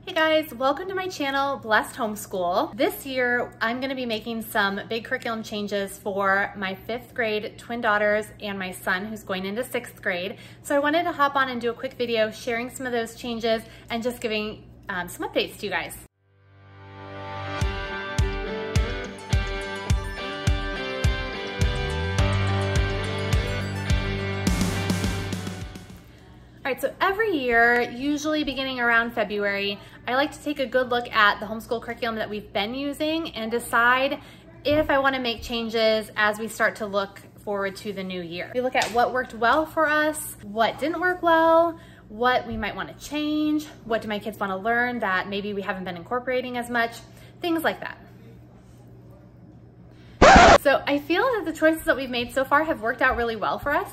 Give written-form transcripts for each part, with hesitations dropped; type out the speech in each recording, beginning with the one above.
Hey guys, welcome to my channel, Blessed Homeschool. This year, I'm gonna be making some big curriculum changes for my 5th grade twin daughters and my son who's going into 6th grade. So I wanted to hop on and do a quick video sharing some of those changes and just giving some updates to you guys. All right, so every year, usually beginning around February, I like to take a good look at the homeschool curriculum that we've been using and decide if I want to make changes as we start to look forward to the new year. We look at what worked well for us, what didn't work well, what we might want to change, what do my kids want to learn that maybe we haven't been incorporating as much, things like that. So I feel that the choices that we've made so far have worked out really well for us.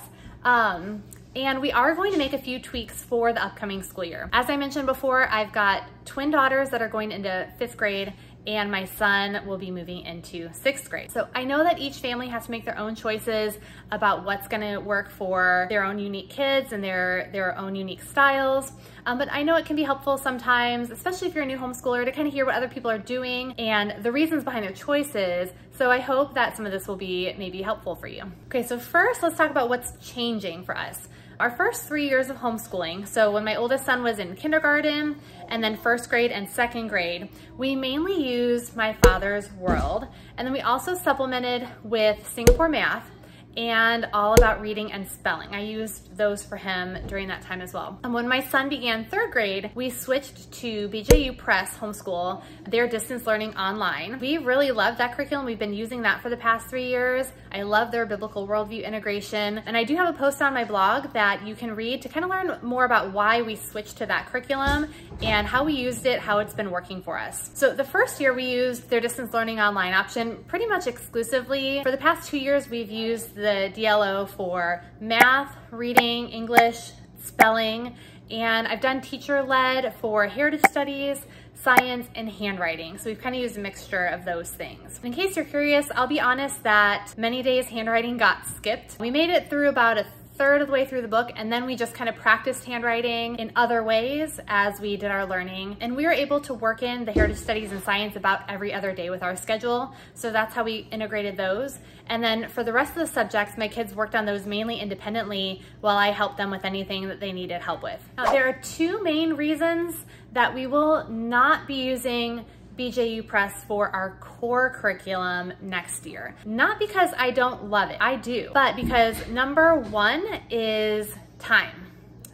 And we are going to make a few tweaks for the upcoming school year. As I mentioned before, I've got twin daughters that are going into 5th grade and my son will be moving into 6th grade. So I know that each family has to make their own choices about what's gonna work for their own unique kids and their own unique styles. But I know it can be helpful sometimes, especially if you're a new homeschooler, to kind of hear what other people are doing and the reasons behind their choices. So I hope that some of this will be maybe helpful for you. Okay, so first let's talk about what's changing for us. Our first 3 years of homeschooling, so when my oldest son was in kindergarten and then 1st grade and 2nd grade, we mainly used My Father's World. And then we also supplemented with Singapore Math and All About Reading and Spelling. I used those for him during that time as well. And when my son began 3rd grade, we switched to BJU Press Homeschool, their distance learning online. We really loved that curriculum. We've been using that for the past 3 years. I love their biblical worldview integration. And I do have a post on my blog that you can read to kind of learn more about why we switched to that curriculum and how we used it, how it's been working for us. So the first year we used their distance learning online option pretty much exclusively. For the past 2 years, we've used the DLO for math, reading, English, spelling, and I've done teacher-led for heritage studies, science, and handwriting. So we've kind of used a mixture of those things. In case you're curious, I'll be honest that many days handwriting got skipped. We made it through about a third of the way through the book, and then we just kind of practiced handwriting in other ways as we did our learning. And we were able to work in the heritage studies and science about every other day with our schedule. So that's how we integrated those. And then for the rest of the subjects, my kids worked on those mainly independently while I helped them with anything that they needed help with. Now, there are two main reasons that we will not be using BJU Press for our core curriculum next year. Not because I don't love it, I do, but because number one is time.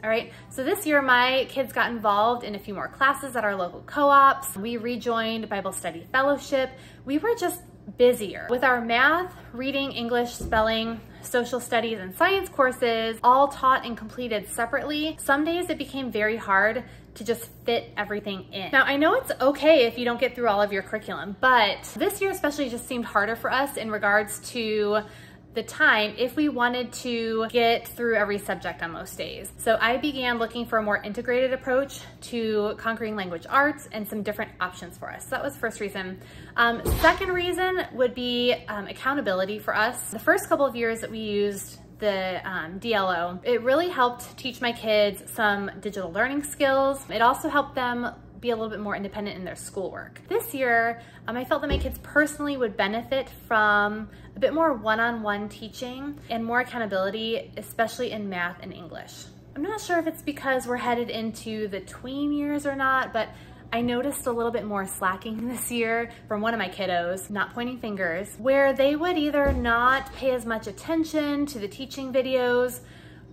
All right, so this year my kids got involved in a few more classes at our local co-ops. We rejoined Bible Study Fellowship. We were just busier with our math, reading, English, spelling, social studies, and science courses all taught and completed separately. Some days it became very hard to just fit everything in. Now, I know it's okay if you don't get through all of your curriculum, but this year especially just seemed harder for us in regards to the time if we wanted to get through every subject on most days. So I began looking for a more integrated approach to conquering language arts and some different options for us. So that was the first reason. Second reason would be accountability for us. The first couple of years that we used the DLO, it really helped teach my kids some digital learning skills. It also helped them be a little bit more independent in their schoolwork. This year, I felt that my kids personally would benefit from a bit more one-on-one teaching and more accountability, especially in math and English. I'm not sure if it's because we're headed into the tween years or not, but I noticed a little bit more slacking this year from one of my kiddos, not pointing fingers, where they would either not pay as much attention to the teaching videos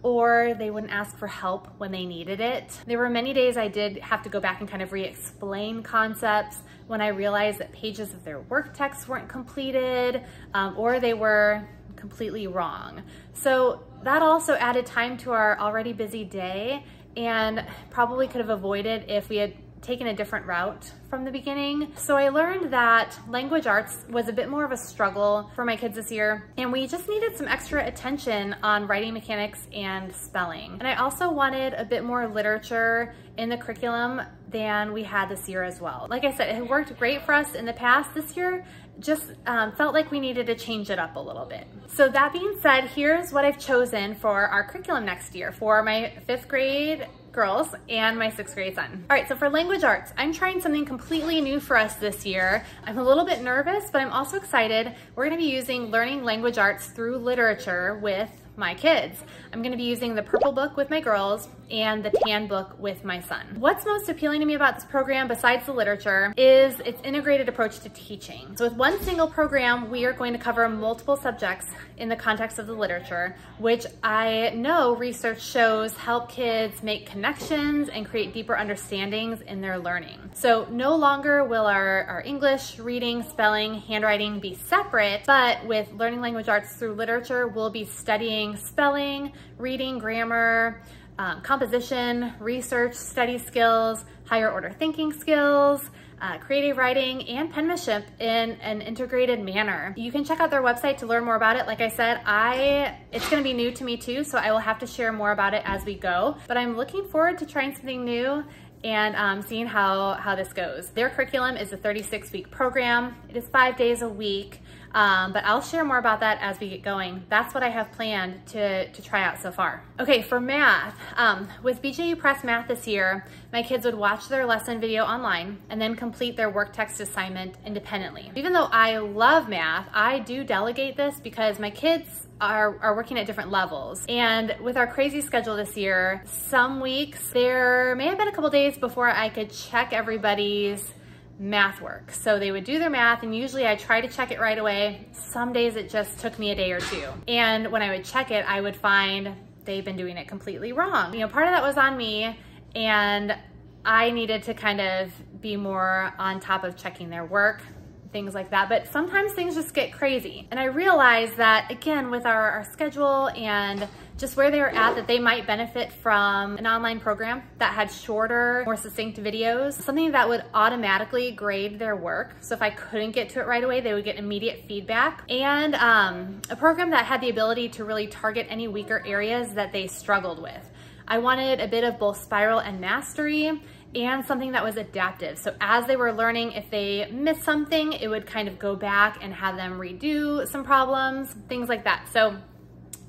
or they wouldn't ask for help when they needed it. There were many days I did have to go back and kind of re-explain concepts when I realized that pages of their work texts weren't completed or they were completely wrong. So that also added time to our already busy day and probably could have avoided if we had taken a different route from the beginning. So I learned that language arts was a bit more of a struggle for my kids this year, and we just needed some extra attention on writing mechanics and spelling. And I also wanted a bit more literature in the curriculum than we had this year as well. Like I said, it had worked great for us in the past. This year just felt like we needed to change it up a little bit. So that being said, here's what I've chosen for our curriculum next year. For my 5th grade girls and my 6th grade son. All right, so for language arts, I'm trying something completely new for us this year. I'm a little bit nervous, but I'm also excited. We're gonna be using learning language arts through literature with my kids. I'm gonna be using the purple book with my girls and the tan book with my son. What's most appealing to me about this program, besides the literature, is its integrated approach to teaching. So with one single program, we are going to cover multiple subjects in the context of the literature, which I know research shows help kids make connections and create deeper understandings in their learning. So no longer will our English, reading, spelling, handwriting be separate, but with learning language arts through literature, we'll be studying spelling, reading, grammar, composition, research, study skills, higher order thinking skills, creative writing, and penmanship in an integrated manner. You can check out their website to learn more about it. Like I said, it's gonna be new to me too, so I will have to share more about it as we go, but I'm looking forward to trying something new and seeing how this goes. Their curriculum is a 36-week program. It is 5 days a week, but I'll share more about that as we get going. That's what I have planned to try out so far. Okay, for math, with BJU Press Math this year, my kids would watch their lesson video online and then complete their work text assignment independently. Even though I love math, I do delegate this because my kids are working at different levels. And with our crazy schedule this year, some weeks, there may have been a couple days before I could check everybody's math work. So they would do their math, and usually I try to check it right away. Some days it just took me a day or two. And when I would check it, I would find they've been doing it completely wrong. You know, part of that was on me, and I needed to kind of be more on top of checking their work, things like that. But sometimes things just get crazy. And I realized that, again, with our schedule and just where they were at, that they might benefit from an online program that had shorter, more succinct videos, something that would automatically grade their work. So if I couldn't get to it right away, they would get immediate feedback. And a program that had the ability to really target any weaker areas that they struggled with. I wanted a bit of both spiral and mastery, and something that was adaptive. So as they were learning, if they missed something, it would kind of go back and have them redo some problems, things like that. So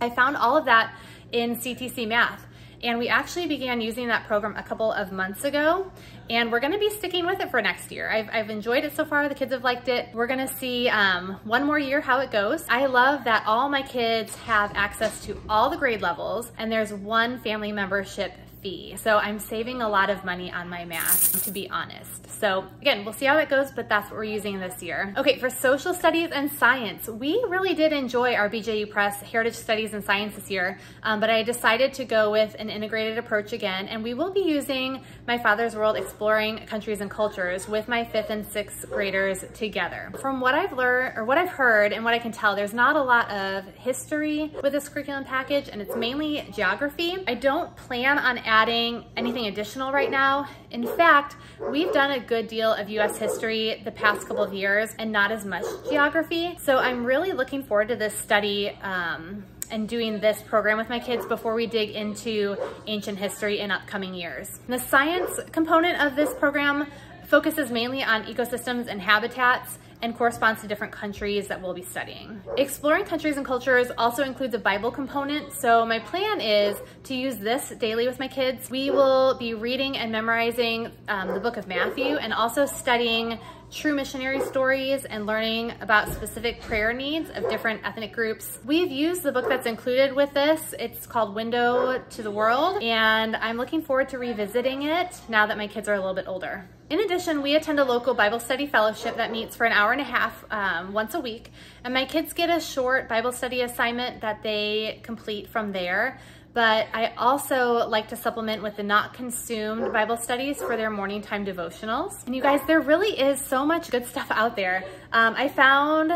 I found all of that in CTC Math. And we actually began using that program a couple of months ago, and we're gonna be sticking with it for next year. I've enjoyed it so far, the kids have liked it. We're gonna see one more year how it goes. I love that all my kids have access to all the grade levels, and there's one family membership fee. So I'm saving a lot of money on my math, to be honest. So again, we'll see how it goes, but that's what we're using this year. Okay, for social studies and science, we really did enjoy our BJU Press Heritage Studies and Science this year, but I decided to go with an integrated approach again, and we will be using My Father's World Exploring Countries and Cultures with my 5th and 6th graders together. From what I've learned, or what I've heard and what I can tell, there's not a lot of history with this curriculum package, and it's mainly geography. I don't plan on adding anything additional right now. In fact, we've done a good deal of US history the past couple of years and not as much geography. So I'm really looking forward to this study and doing this program with my kids before we dig into ancient history in upcoming years. The science component of this program focuses mainly on ecosystems and habitats and corresponds to different countries that we'll be studying. Exploring Countries and Cultures also includes a Bible component, so my plan is to use this daily with my kids. We will be reading and memorizing the book of Matthew, and also studying true missionary stories and learning about specific prayer needs of different ethnic groups. We've used the book that's included with this. It's called Window to the World, and I'm looking forward to revisiting it now that my kids are a little bit older. In addition, we attend a local Bible study fellowship that meets for an hour and a half once a week, and my kids get a short Bible study assignment that they complete from there. But I also like to supplement with the not consumed Bible studies for their morning time devotionals. And you guys, there really is so much good stuff out there. I found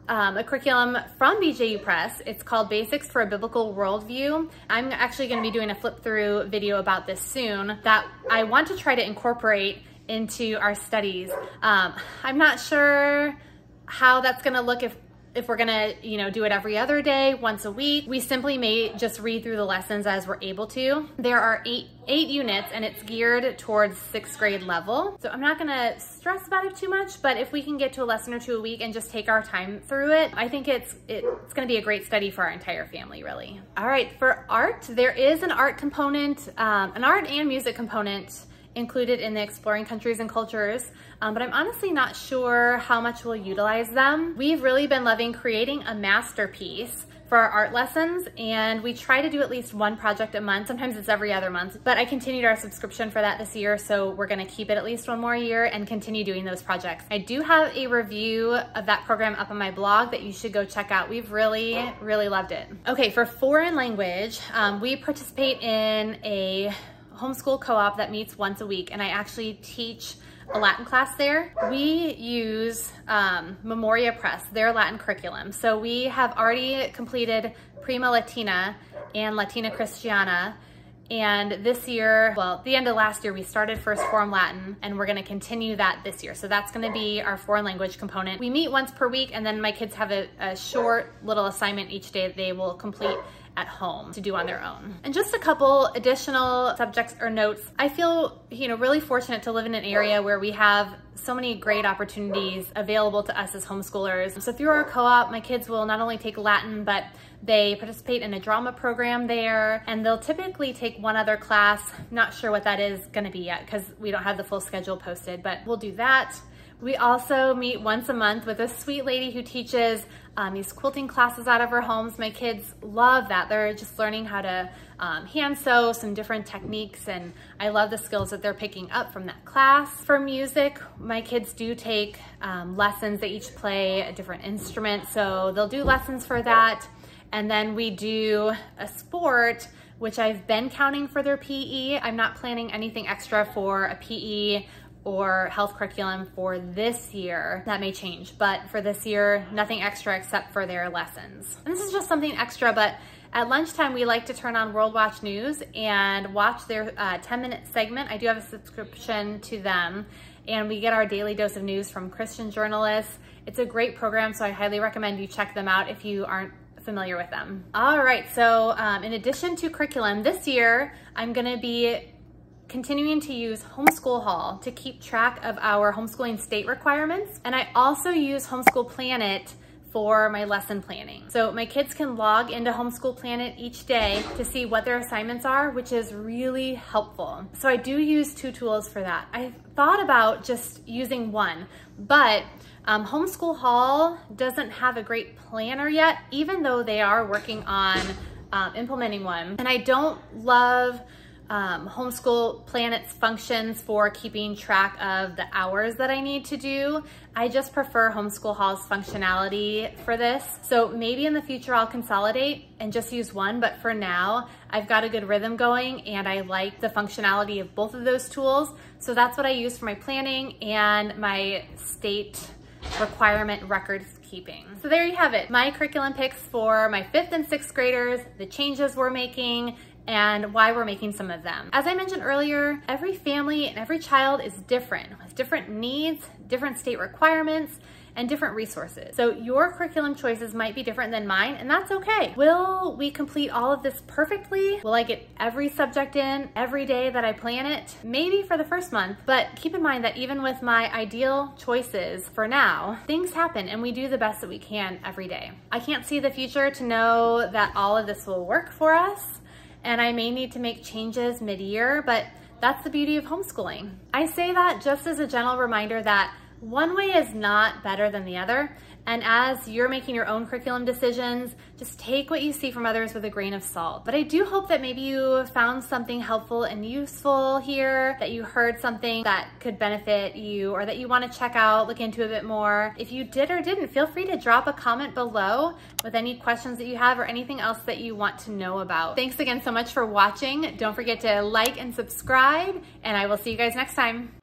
a curriculum from BJU Press. It's called Basics for a Biblical Worldview. I'm actually going to be doing a flip through video about this soon that I want to try to incorporate into our studies. I'm not sure how that's going to look if if we're gonna, do it every other day, once a week. We simply may just read through the lessons as we're able to. There are eight units and it's geared towards 6th grade level. So I'm not gonna stress about it too much, but if we can get to a lesson or 2 a week and just take our time through it, I think it's gonna be a great study for our entire family, really. All right, for art, there is an art component, an art and music component included in the Exploring Countries and Cultures, but I'm honestly not sure how much we'll utilize them. We've really been loving creating a masterpiece for our art lessons, and we try to do at least one project a month. Sometimes it's every other month, but I continued our subscription for that this year, so we're gonna keep it at least one more year and continue doing those projects. I do have a review of that program up on my blog that you should go check out. We've really, really loved it. Okay, for foreign language, we participate in a homeschool co-op that meets once a week, and I actually teach a Latin class there. We use Memoria Press, their Latin curriculum. So we have already completed Prima Latina and Latina Cristiana. And this year, well, at the end of last year, we started First Form Latin, and we're gonna continue that this year. So that's gonna be our foreign language component. We meet once per week, and then my kids have a short little assignment each day that they will complete at home to do on their own. And just a couple additional subjects or notes. I feel, really fortunate to live in an area where we have so many great opportunities available to us as homeschoolers. So through our co-op, my kids will not only take Latin, but they participate in a drama program there, and they'll typically take one other class. Not sure what that is gonna be yet because we don't have the full schedule posted, but we'll do that. We also meet once a month with a sweet lady who teaches these quilting classes out of her homes. My kids love that. They're just learning how to hand sew, some different techniques, and I love the skills that they're picking up from that class. For music, my kids do take lessons. They each play a different instrument, so they'll do lessons for that. And then we do a sport, which I've been counting for their PE. I'm not planning anything extra for a PE or health curriculum for this year. That may change, but for this year, nothing extra except for their lessons. And this is just something extra, but at lunchtime, we like to turn on World Watch News and watch their 10-minute segment. I do have a subscription to them, and we get our daily dose of news from Christian journalists. It's a great program, so I highly recommend you check them out if you aren't familiar with them. All right, so in addition to curriculum, this year, I'm gonna be continuing to use Homeschool Hall to keep track of our homeschooling state requirements. And I also use Homeschool Planet for my lesson planning. So my kids can log into Homeschool Planet each day to see what their assignments are, which is really helpful. So I do use 2 tools for that. I thought about just using one, but Homeschool Hall doesn't have a great planner yet, even though they are working on implementing one. And I don't love Homeschool Planet's functions for keeping track of the hours that I need to do. I just prefer Homeschool Hall's functionality for this. So maybe in the future I'll consolidate and just use one, but for now I've got a good rhythm going and I like the functionality of both of those tools. So that's what I use for my planning and my state requirement record keeping. So there you have it, my curriculum picks for my 5th and 6th graders, the changes we're making, and why we're making some of them. As I mentioned earlier, every family and every child is different, with different needs, different state requirements, and different resources. So your curriculum choices might be different than mine, and that's okay. Will we complete all of this perfectly? Will I get every subject in every day that I plan it? Maybe for the first month, but keep in mind that even with my ideal choices for now, things happen and we do the best that we can every day. I can't see the future to know that all of this will work for us, and I may need to make changes mid-year, but that's the beauty of homeschooling. I say that just as a gentle reminder that one way is not better than the other, and as you're making your own curriculum decisions, just take what you see from others with a grain of salt. But I do hope that maybe you found something helpful and useful here, that you heard something that could benefit you or that you want to check out, look into a bit more. If you did or didn't, feel free to drop a comment below with any questions that you have or anything else that you want to know about. Thanks again so much for watching. Don't forget to like and subscribe, and I will see you guys next time.